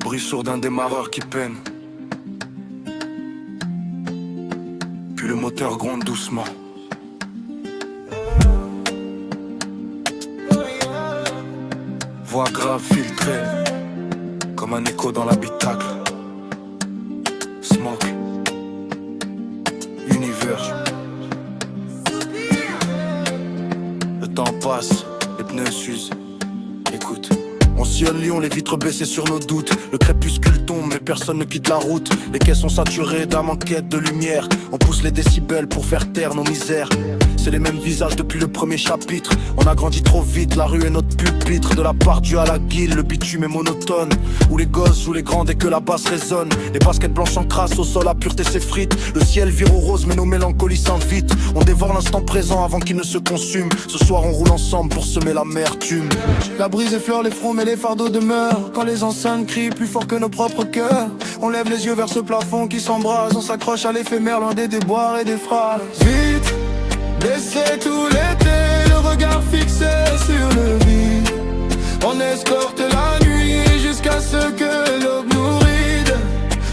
bruit sourd d'un démarreur qui peine. Puis le moteur gronde doucement. Voix grave filtrée, comme un écho dans l'habitacle. Smoke, univers. Le temps passe, les pneus s'usent. Écoute, on sillonne Lyon, les vitres baissées sur nos doutes. Le crépuscule tombe, mais personne ne quitte la route. Les quais sont saturés d'âmes en quête de lumière. On pousse les décibels pour faire taire nos misères. C'est les mêmes visages depuis le premier chapitre. On a grandi trop vite, la rue est notre pupitre. De la part du à la guille, le bitume est monotone. Où les gosses jouent les grands dès que la basse résonne. Les baskets blanches encrassent, au sol la pureté s'effrite. Le ciel vire au rose mais nos mélancolies s'invitent. On dévore l'instant présent avant qu'il ne se consume. Ce soir on roule ensemble pour semer l'amertume. La brise effleure les fronts mais les fardeaux demeurent. Quand les enceintes crient plus fort que nos propres cœurs, on lève les yeux vers ce plafond qui s'embrase. On s'accroche à l'éphémère loin des déboires et des phrases. Vite, laissez tout l'été, le regard fixé sur le vide. On escorte la nuit jusqu'à ce que l'aube nous ride.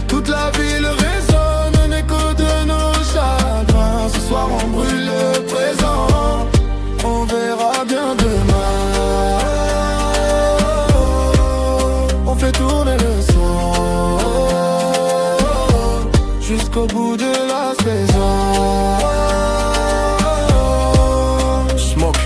Toute la ville résonne, un écho de nos chagrins. Ce soir on brûle le présent, on verra bien demain. On fait tourner le son jusqu'au bout de la saison. Smoke.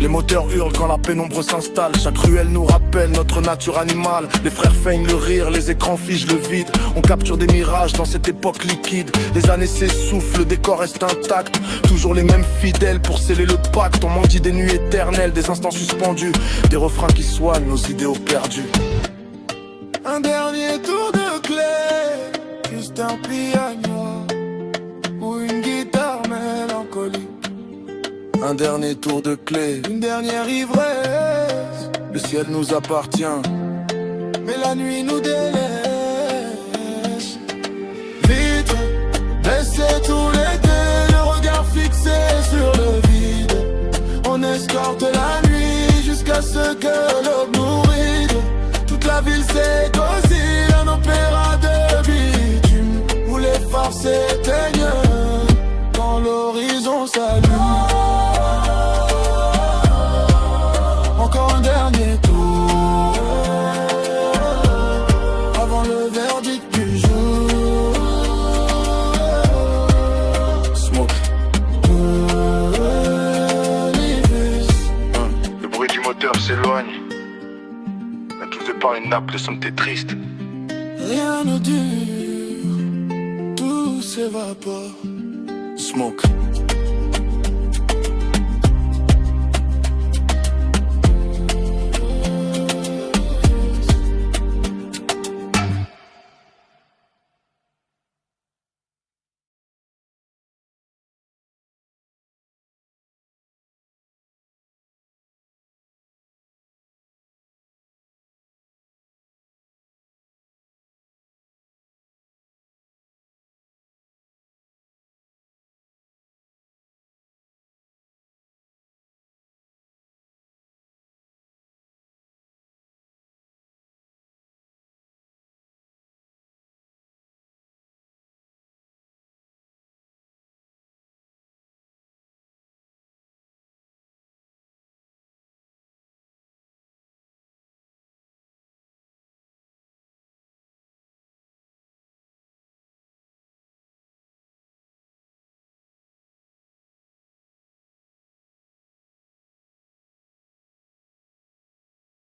Les moteurs hurlent quand la pénombre s'installe. Chaque ruelle nous rappelle notre nature animale. Les frères feignent le rire, les écrans figent le vide. On capture des mirages dans cette époque liquide. Les années s'essoufflent, le décor reste intact. Toujours les mêmes fidèles pour sceller le pacte. On mendie des nuits éternelles, des instants suspendus. Des refrains qui soignent nos idéaux perdus. Un dernier tour de clé, juste un piano ou une guitare mélancolique. Un dernier tour de clé, Une dernière ivresse, le ciel nous appartient. mais la nuit nous délaisse. Vite, laissez tout l'été, le regard fixé sur le vide. On escorte la nuit jusqu'à ce que l'aube nous ride. Toute la ville s'écosille, un opéra de bitume où les phares s'éteignent quand l'horizon s'allume. Encore un dernier tour avant le verdict du jour. Smoke. Le bruit du moteur s'éloigne. La touche par une nappe, le son t'es triste. Rien ne dure, tout s'évapore. Smoke.